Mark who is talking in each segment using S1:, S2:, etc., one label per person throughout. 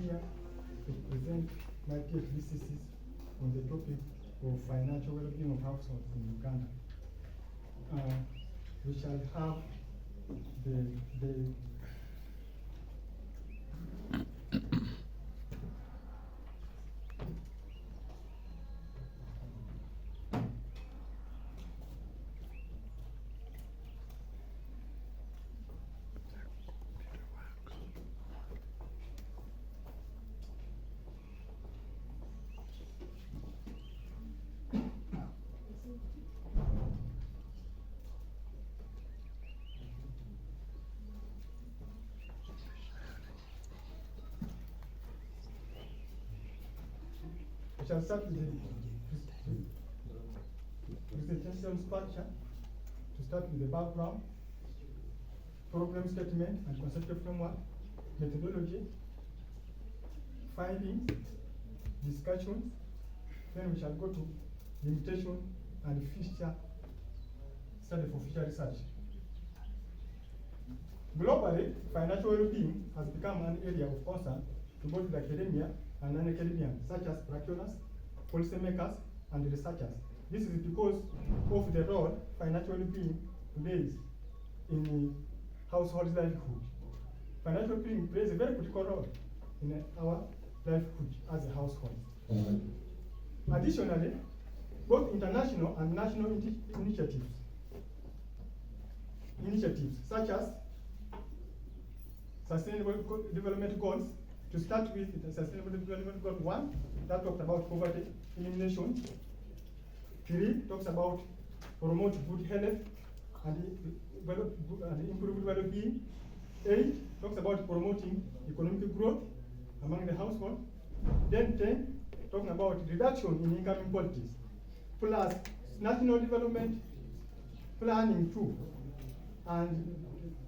S1: here to present my PhD thesis on the topic of financial well-being of households in Uganda. We shall have the we shall start with the presentation structure. To start with the background, problem statement and conceptual framework, methodology, findings, discussions. Then we shall go to limitation and future study for future research. Globally, financial well-being has become an area of concern to both the academia and non-academia, such as practitioners, policymakers, and researchers. This is because of the role financial well-being plays in household livelihood. Financial well-being plays a very critical role in our livelihood as a household. Additionally, both international and national initiatives such as Sustainable Development Goals. To start with, the Sustainable Development Goal 1, that talks about poverty elimination. 3 talks about promote good health and improve well-being. 8 talks about promoting economic growth among the household. Then 10 talking about reduction in income inequalities, plus national development planning 2 and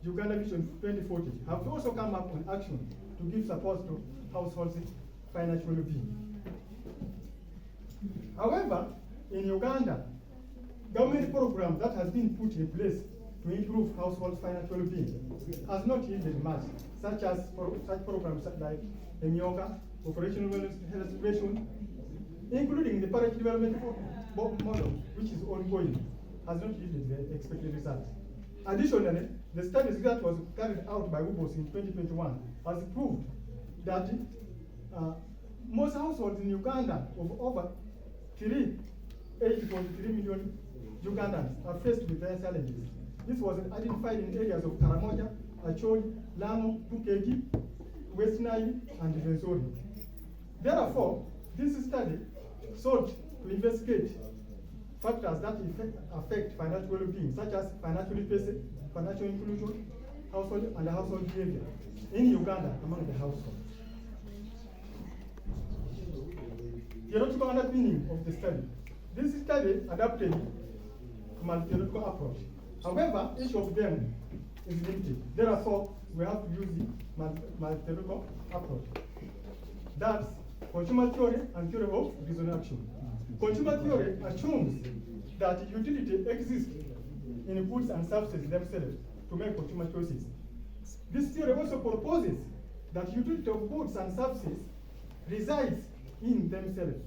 S1: Uganda Vision 2040 have also come up on action to give support to households' financial well-being. However, in Uganda, government programs that has been put in place to improve households' financial well-being has not yielded much, such programs like Emyoga, Operational Health Situation, including the Parity Development Model, which is ongoing, has not yielded the expected results. Additionally, the studies that was carried out by UBOS in 2021 has proved that most households in Uganda of over 8.3 million Ugandans are faced with their challenges. This was identified in areas of Karamoja, Acholi, Lamu, Puketi, West Nile, and Rwenzori. Therefore, this study sought to investigate factors that affect financial well-being, such as financial literacy, financial inclusion, household behavior in Uganda among the households. Theoretical underpinning of the study. This study adapted to multi-theoretical approach. However, each of them is limited. Therefore, we have to use the multi-theoretical approach. That's consumer theory and theory of reason action. Consumer theory assumes that utility exists in goods and services themselves to make consumer choices. This theory also proposes that utility of goods and services resides in themselves.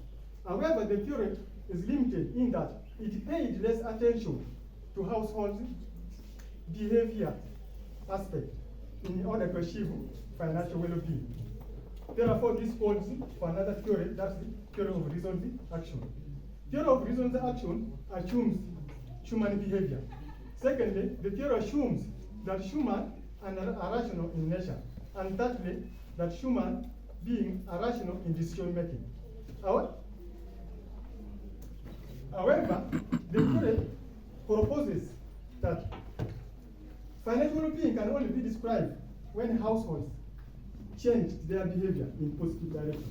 S1: However, the theory is limited in that it paid less attention to household behavior aspect in order to achieve financial well-being. Therefore, this calls for another theory, that's the theory of reasoned action. Theory of reasoned action assumes human behavior. Secondly, the theory assumes that humans are rational in nature. And thirdly, that human beings are rational in decision making. However, the theory proposes that financial well-being can only be described when households change their behavior in positive direction.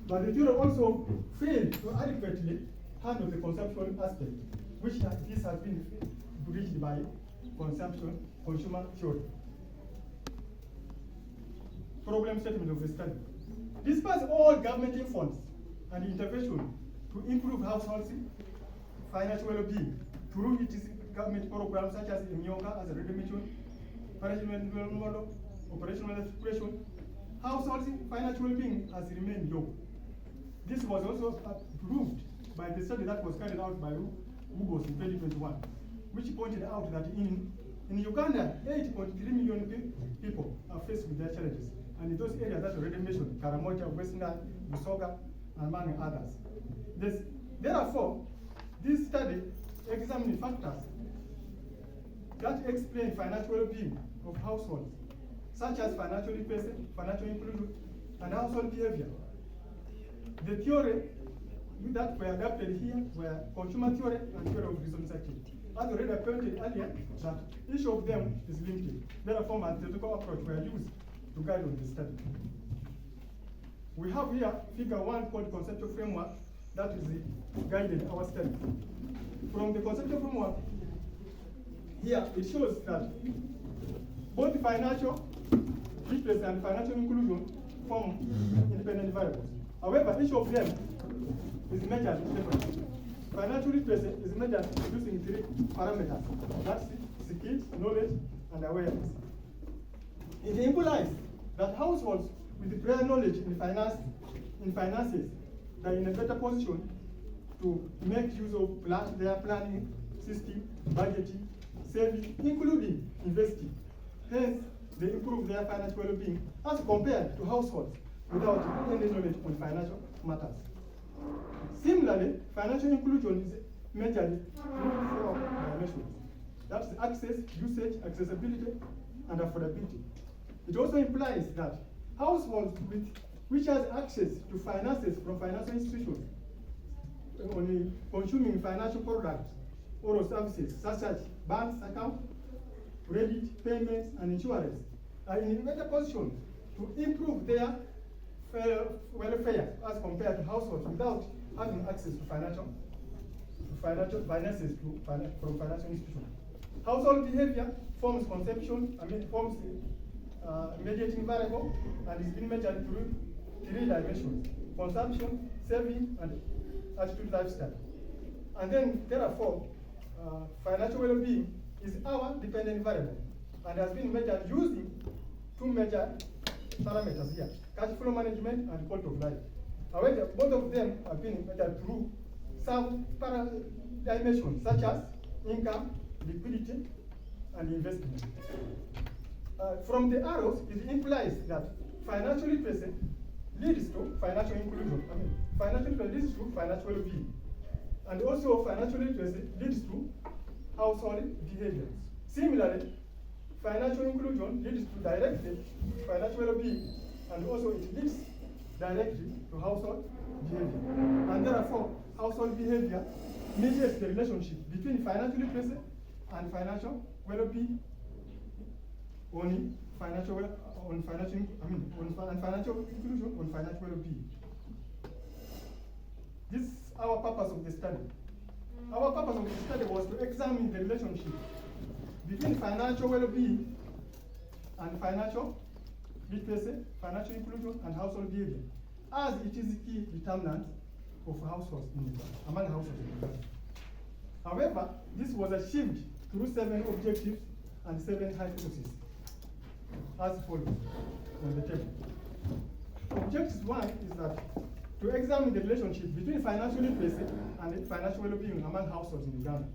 S1: But the theory also failed to adequately handle the consumption aspect, which this has been bridged by consumer theory. Problem statement of the study. Despite all government efforts and intervention to improve households' financial well-being through its government programs such as Emyoga, as a already mentioned, operational development model, operational expression, households' financial well-being has remained low. This was also proved by the study that was carried out by UGOS in 2021, which pointed out that in Uganda, 8.3 million people are faced with their challenges. And in those areas that already mentioned, Karamoja, Western, Busoga, and among others. Therefore, this study examined factors that explain financial well-being of households, such as financial literacy, financial inclusion, and household behavior. The theory that were adapted here were consumer theory and theory of resource activity. As already pointed earlier, that each of them is limited. Therefore, mathematical approach were used to guide on the study. We have here figure 1 called conceptual framework that is guided our study. From the conceptual framework, here it shows that both financial literacy and financial inclusion form independent variables. However, each of them is measured differently. Financial literacy is measured using 3 parameters. That's skills, knowledge, and awareness. It implies that households with prior knowledge in finances are in a better position to make use of their planning system, budgeting, saving, including investing. Hence, they improve their financial well-being as compared to households without any knowledge on financial matters. Similarly, financial inclusion is measured in 4 dimensions. That's access, usage, accessibility, and affordability. It also implies that households which has access to finances from financial institutions, only consuming financial products or services such as banks account, credit, payments, and insurance, are in a better position to improve their welfare as compared to households without having access to finances from financial institutions. Household behavior forms mediating variable and is being measured through 3 dimensions: consumption, saving, and attitude lifestyle. And then, therefore, financial well-being is our dependent variable and has been measured using 2 major parameters here: cash flow management and quality of life. However, both of them have been measured through some dimensions such as income, liquidity, and investment. From the arrows, it implies that financial literacy leads to financial inclusion. Financial literacy leads to financial well-being. And also, financial literacy leads to household behaviors. Similarly, financial inclusion leads to directly financial well-being, and also it leads directly to household behavior. And therefore, household behavior mediates the relationship between financial literacy and financial well-being on financial inclusion, on financial well-being. This is our purpose of the study. Our purpose of the study was to examine the relationship between financial well-being and financial literacy, financial inclusion, and household behavior, as it is a key determinant of households among households in Uganda. However, this was achieved through 7 objectives and 7 hypotheses, as follows on the table. Objective 1 is that to examine the relationship between financial literacy and financial well-being among households in Uganda.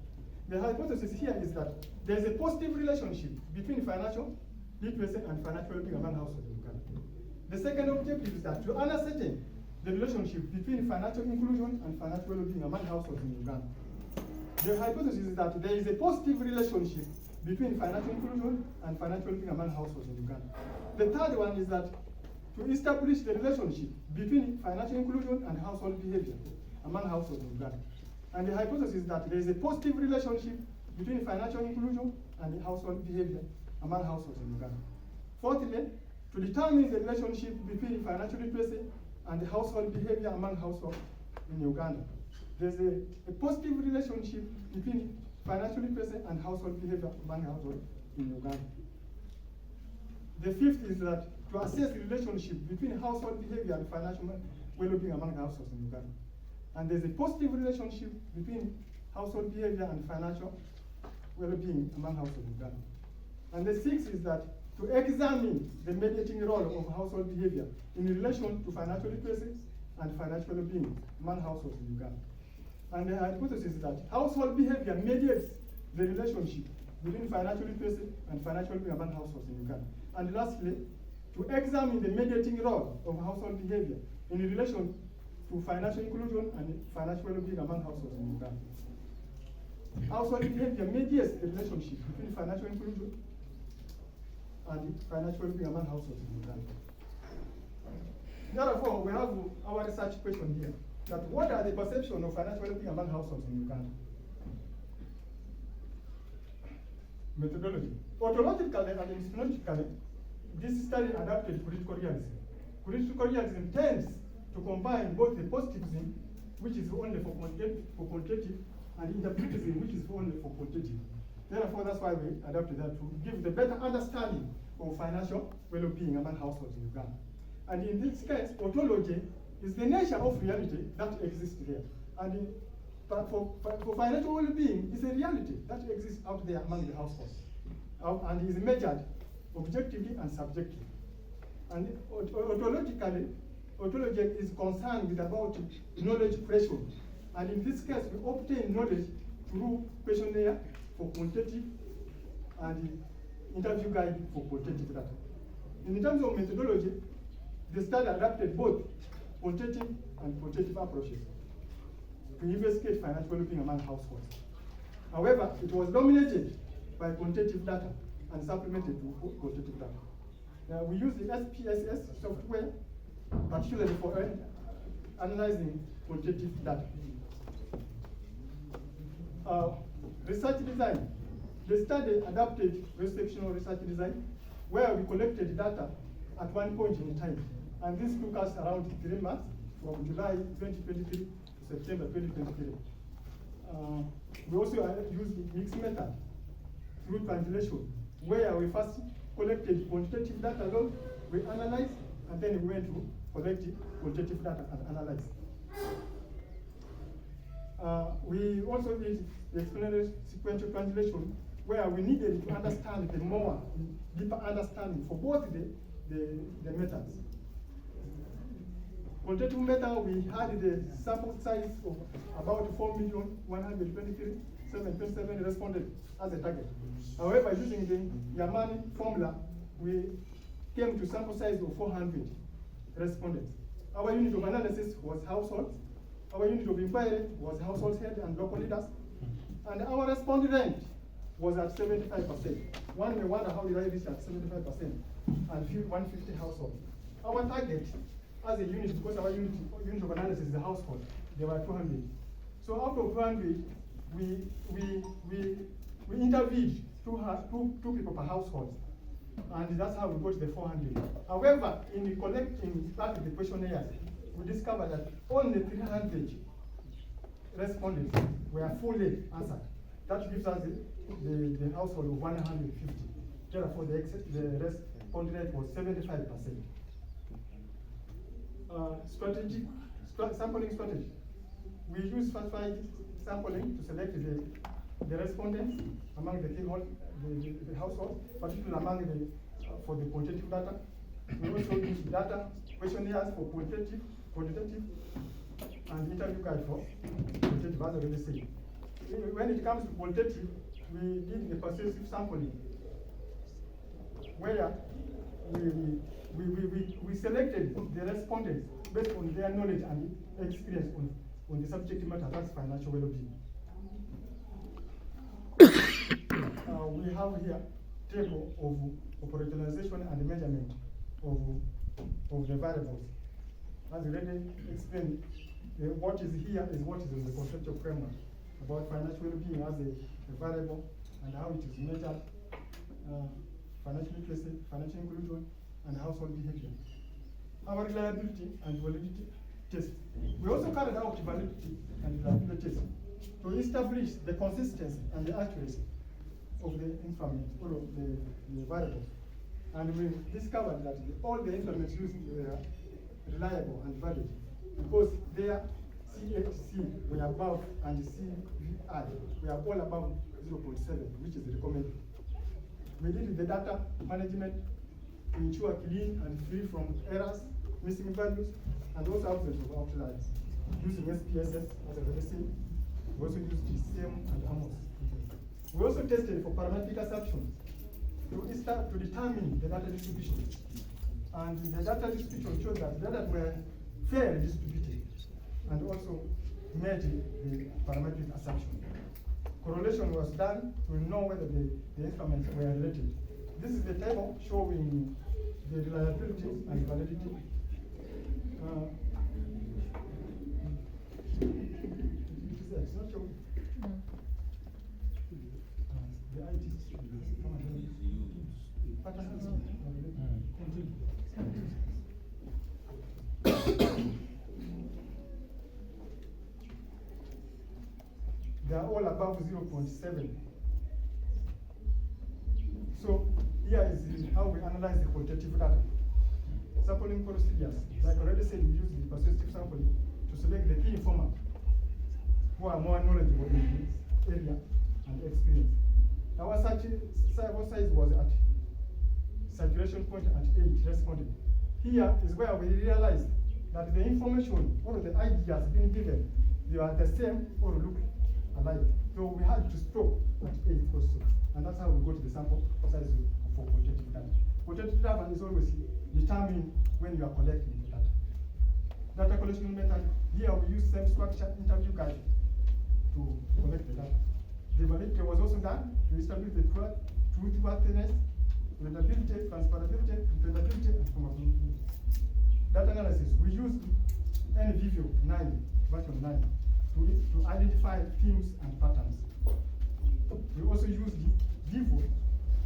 S1: The hypothesis here is that there is a positive relationship between financial literacy and financial well-being among households in Uganda. The second objective is that to ascertain the relationship between financial inclusion and financial well-being among households in Uganda. The hypothesis is that there is a positive relationship between financial inclusion and financial well-being among households in Uganda. The third one is that to establish the relationship between financial inclusion and household behavior among households in Uganda. And the hypothesis is that there is a positive relationship between financial inclusion and household behavior among households in Uganda. Fourthly, to determine the relationship between financial literacy and household behavior among households in Uganda. There's a positive relationship between financial literacy and household behavior among households in Uganda. The fifth is that to assess the relationship between household behavior and financial well-being among households in Uganda. And there's a positive relationship between household behavior and financial well-being among households in Uganda. And the sixth is that to examine the mediating role of household behavior in relation to financial literacy and financial well-being among households in Uganda. And the hypothesis is that household behavior mediates the relationship between financial literacy and financial well-being among households in Uganda. And lastly, to examine the mediating role of household behavior in relation to financial inclusion and financial well-being among households in Uganda. Household behavior mediates the relationship between financial inclusion and financial well-being among households in Uganda. Therefore, we have our research question here, that what are the perceptions of financial well-being among households in Uganda? Methodology. Ontologically and epistemologically, this study adapted critical realism. Critical realism tends to combine both the positivism, which is only for quantitative, and interpretivism, which is only for quantitative. Therefore, that's why we adapted that to give the better understanding of financial well-being among households in Uganda. And in this case, ontology is the nature of reality that exists there. And for financial well-being, it's a reality that exists out there among the households, and is measured objectively and subjectively. And ontologically, ontology is concerned with about knowledge creation. And in this case, we obtain knowledge through questionnaire for quantitative and interview guide for quantitative data. In terms of methodology, the study adapted both quantitative and quantitative approaches to investigate financial well-being among households. However, it was dominated by quantitative data and supplemented with quantitative data. Now, we use the SPSS software, particularly for analyzing quantitative data. Research design. The study adapted cross-sectional research design, where we collected data at one point in time. And this took us around 3 months, from July 2023 to September 2023. We also used the mixed method through translation, where we first collected quantitative data alone, we analyzed, and then we went to collect quantitative data and analyze. We also did the explanatory sequential translation, where we needed to understand the more deeper understanding for both the methods. Quantitative method, we had the sample size of about 4,123,727 respondents as a target. However, using the Yamani formula, we came to sample size of 400 respondents. Our unit of analysis was households. Our unit of inquiry was household head and local leaders. And our response rate was at 75%. One may wonder how did I reach at 75% and 150 households. Our target as a unit, because our unit of analysis is a household, there were 200. So out of 200, we interviewed two people per household. And that's how we got the 400. However, in collecting part of the questionnaires, we discovered that only 300 respondents were fully answered. That gives us the household of 150. Therefore, the response rate was 75%. Sampling strategy. We use stratified sampling to select the respondents among the household, particularly among for the quantitative data. We also use data questionnaires for quantitative, and interview guide for quantitative, as I already said. When it comes to quantitative, we did the persuasive sampling, where we selected the respondents based on their knowledge and experience on the subject matter, that's financial well-being. We have here table of operationalization and measurement of the variables. As already explained, what is here is what is in the conceptual framework about financial well-being as a variable and how it is measured, financial literacy, financial inclusion, and household behavior. Our reliability and validity test. We also carried out validity and reliability tests to establish the consistency and the accuracy of the information or of the variables. And we discovered that all the instruments used were reliable and valid because their CHC were above and CVI were all above 0.7, which is recommended. we did the data management to ensure clean and free from errors, missing values, and also absence of outliers. Using SPSS as a medicine, we also used DCM and AMOS. We also tested for parametric assumptions to determine the data distribution. And the data distribution showed that data were fairly distributed and also made the parametric assumption. Correlation was done to know whether the instruments were related. This is the table showing the reliability and validity. It's not showing. The IT. They are all above 0.7. So here is how we analyze the qualitative data. Sampling procedures. Like I already said, we use the persuasive sampling to select the key informers who are more knowledgeable in this area and experience. Our sample size was at saturation point at 8 responded. Here is where we realized that the information or the ideas being given, they are the same or look alike. So we had to stop at 8 also. And that's how we go to the sample size for qualitative data. Qualitative data is always determined when you are collecting the data. Data collection method, here we use same structure interview guide to collect the data. The validity was also done to establish the truthworthiness, readability, transferability, dependability, and confirmability. Data analysis, we used NVIVIO 9, version 9, to identify themes and patterns. We also used VIVO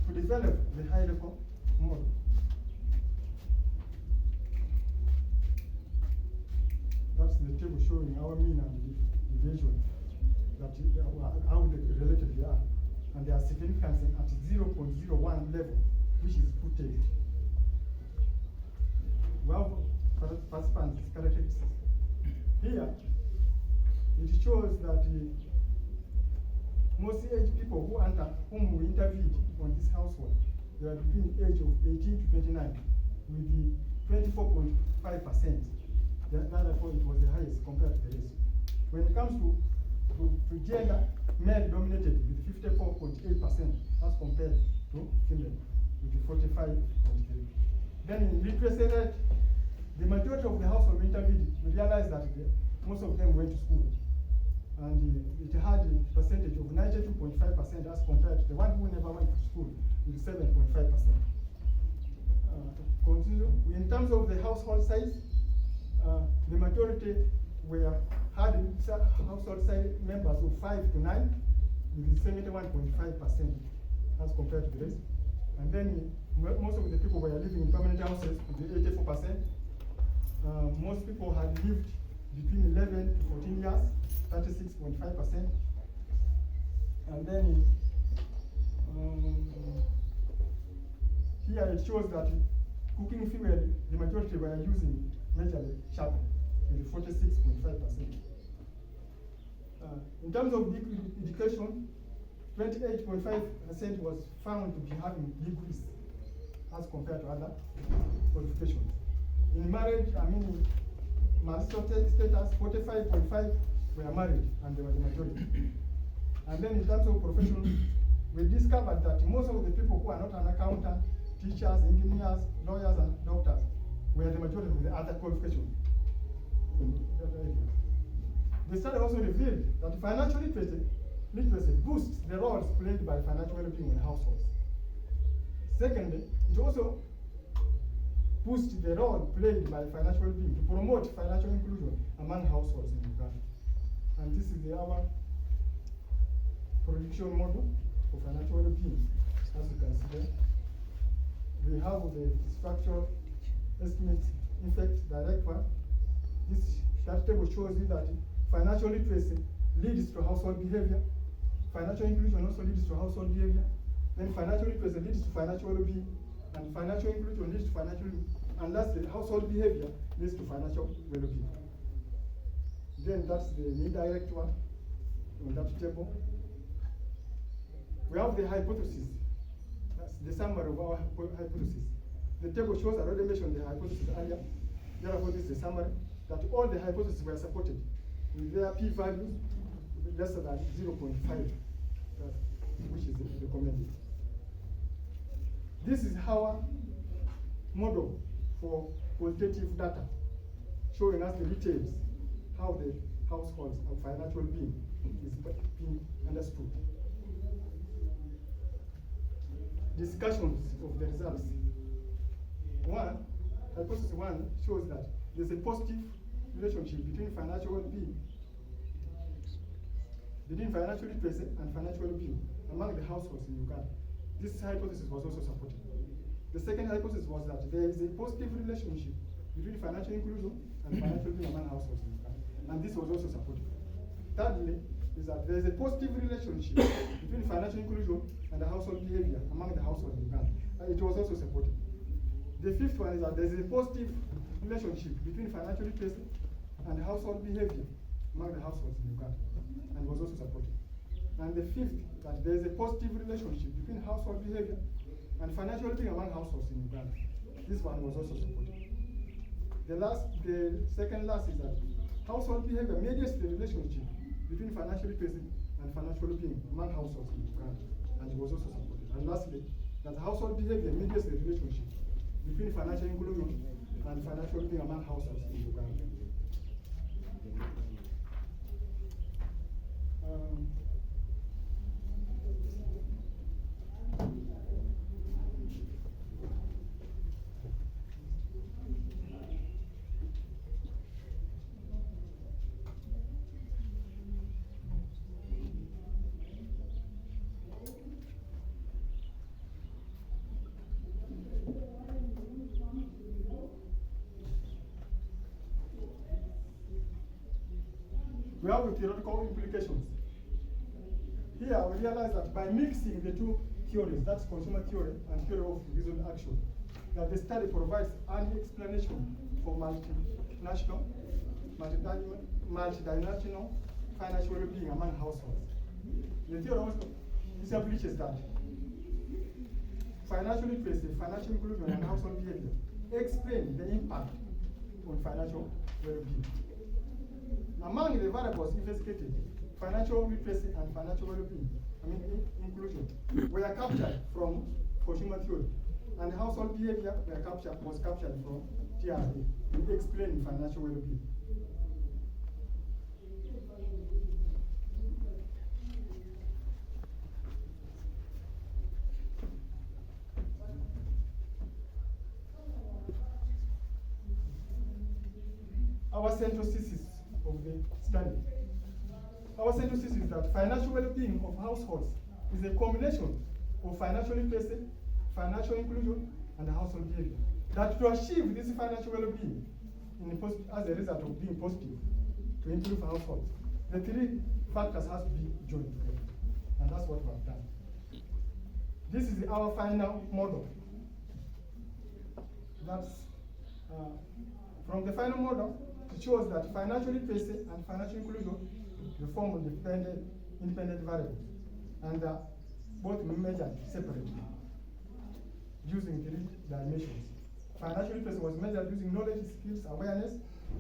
S1: to develop the hierarchical model. That's the table showing our mean and deviation, that how related they are. And they are significant at 0.01 level, which is good. Well, participants characteristics. Here, it shows that most age people whom we interviewed on this household, they are between the age of 18 to 29, with the 24.5%. Therefore, it was the highest compared to the rest. When it comes to gender, male dominated with 54.8% as compared to female with 45.3%. Then in literacy rate, the majority of the household we interviewed, we realized that most of them went to school. And it had a percentage of 92.5% as compared to the one who never went to school with 7.5%. Continue. In terms of the household size, the majority had household size members of 5 to 9 with 71.5% as compared to the rest. And then most of the people were living in permanent houses with 84%. Most people had lived between 11 to 14 years, 36.5%. And then here it shows that cooking fuel, the majority were using majorly charcoal with 46.5%. In terms of education, 28.5% was found to be having degrees as compared to other qualifications. In marriage, marital status, 45.5% were married, and they were the majority. And then in terms of profession, we discovered that most of the people who are not an accountant, teachers, engineers, lawyers, and doctors were the majority of the other qualifications. The study also revealed that financial literacy boosts the roles played by financial well-being in households. Secondly, it also boosts the role played by financial well-being to promote financial inclusion among households in Uganda. And this is our prediction model for financial well-being. As you can see there, we have the structural estimates effect direct one. That table shows you that financial literacy leads to household behavior. Financial inclusion also leads to household behavior. Then financial literacy leads to financial well-being. And financial inclusion leads to financial, and that's the household behavior leads to financial well-being. Then that's the indirect one on that table. We have the hypothesis That's the summary of our hypothesis. The table shows, I already mentioned the hypothesis earlier. Therefore, this is the summary, that all the hypotheses were supported with their p-values less than 0.5, which is recommended. This is our model for qualitative data, showing us the details, how the households and financial being is being understood. Discussions of the results. Hypothesis one shows that there's a positive relationship between financial well-being, between financial literacy and financial well-being among the households in Uganda. This hypothesis was also supported. The second hypothesis was that there is a positive relationship between financial inclusion and financial well-being among households in Uganda, and this was also supported. Thirdly, is that there is a positive relationship between financial inclusion and the household behavior among the households in Uganda, and it was also supported. The fifth one is that there is a positive relationship between financial literacy and household behavior among the households in Uganda, and was also supported. And the fifth, that there is a positive relationship between household behavior and financial well-being among households in Uganda. This one was also supported. The second last is that household behavior mediates the relationship between financial literacy and financial well-being among households in Uganda, and it was also supported. And lastly, that household behavior mediates the relationship between financial inclusion and financial well-being among households in Uganda. We have the theoretical implications. Here we realize that by mixing the two theories, that's consumer theory and theory of reasoned action, that the study provides an explanation for multinational, multidimensional financial well-being among households. The theory also establishes that financial literacy, financial inclusion, and household behavior explain the impact on financial well-being. Among the variables investigated, financial literacy and financial well-being, inclusion, were captured from consumer theory, and household behavior was captured from TRA in explaining financial well-being. Our central thesis of the study. Our central thesis is that financial well-being of households is a combination of financial literacy, financial inclusion, and household behavior. That to achieve this financial well-being as a result of being positive, to improve households, the three factors has to be joined together, and that's what we have done. This is our final model. That's from the final model. It shows that financial literacy and financial inclusion form independent variables, and both measured separately using three dimensions. Financial literacy was measured using knowledge, skills, awareness,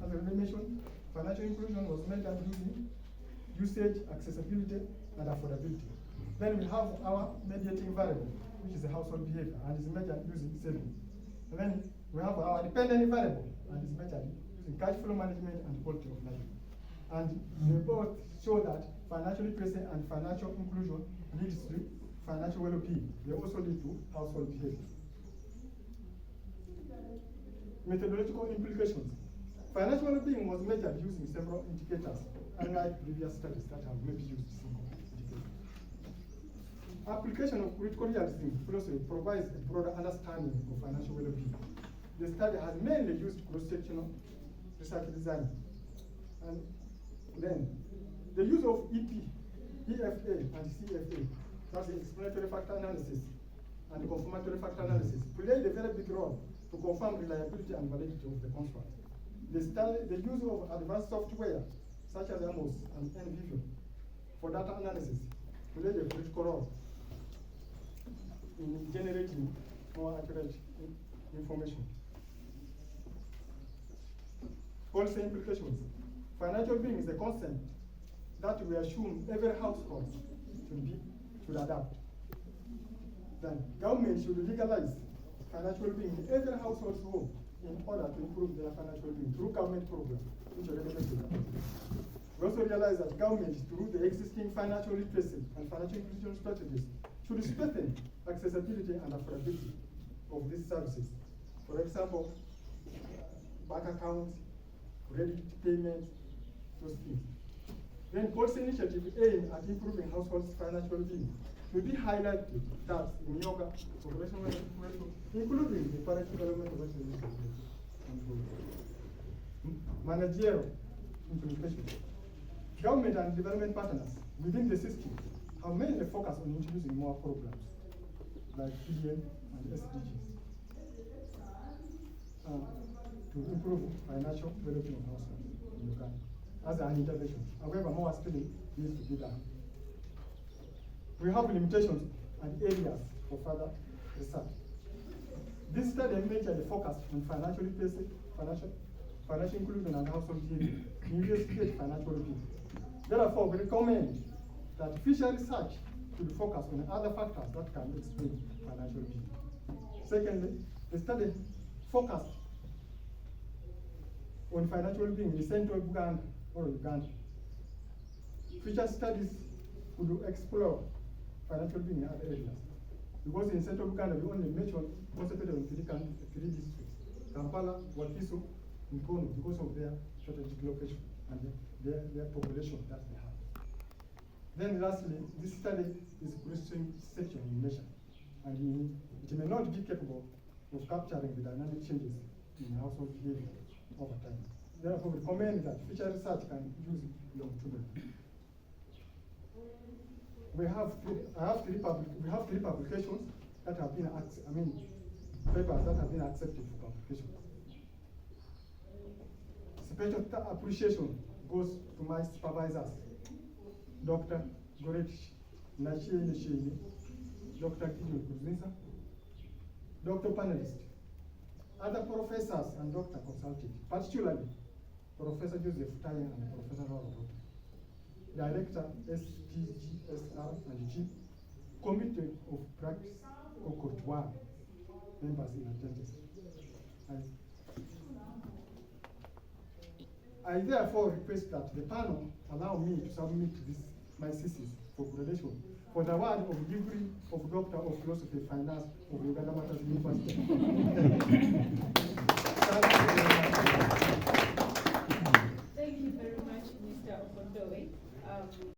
S1: as I already mentioned. Financial inclusion was measured using usage, accessibility, and affordability. Then we have our mediating variable, which is the household behavior, and is measured using savings. And then we have our dependent variable, and is measured using cash flow management and quality of life. And they both show that financial literacy and financial inclusion leads to financial well-being. They also lead to household behavior. Methodological implications. Financial well-being was measured using several indicators, unlike previous studies that have maybe used single indicators. Application of critical realism philosophy provides a broader understanding of financial well-being. The study has mainly used cross-sectional research design. And then the use of EP, EFA, and CFA, that's the explanatory factor analysis and the confirmatory factor analysis, played a very big role to confirm reliability and validity of the construct. The use of advanced software, such as AMOS and NVision, for data analysis played a critical role. in generating more accurate information. Policy implications. Financial being is a concept that we assume every household should adopt. Then government should legalize financial being in every household's home in order to improve their financial being through government programs, which are recommended. We also realize that government, through the existing financial literacy and financial inclusion strategies, should strengthen accessibility and affordability of these services. For example, bank accounts, credit payments, those things. Then policy initiatives aim at improving households' financial being will be highlighted that in yoga, operational information, including the parent development of managerial implementation. Government and development partners within the system have mainly focused on introducing more programs like PDM and SDGs to improve financial well-being of households in Uganda as an intervention. However, more still needs to be done. We have limitations and areas for further research. This study majorly focused on financial literacy, financial inclusion, and household behavior to investigate financial well-being. Therefore, we recommend that future research should focus on other factors that can explain financial behavior. Secondly, the study focused on financial being in central Uganda or Uganda. Future studies would explore financial being in other areas. Because in central Uganda, we only concentrated on three districts: Kampala, Wakiso, and Kono, because of their strategic location and their population that they have. Then lastly, this study is pursuing section in measure, and it may not be capable of capturing the dynamic changes in household behavior over time. Therefore, we recommend that future research can use longitudinally. We have three publications that have been papers that have been accepted for publication. Special appreciation goes to my supervisors, Dr. Goret Nashieni, Dr. Gideon Kuzinsa, Dr. Panelist, other professors and doctor consulted, particularly Professor Joseph Tayen and Professor Robert, Director SPGSR and Chief Committee of Practice OKODOI, members in attendance. I therefore request that the panel allow me to submit my thesis for graduation for the award of degree of Doctor of Philosophy Finance of Uganda Matters University.
S2: Thank you very much, Mr. OKODOI.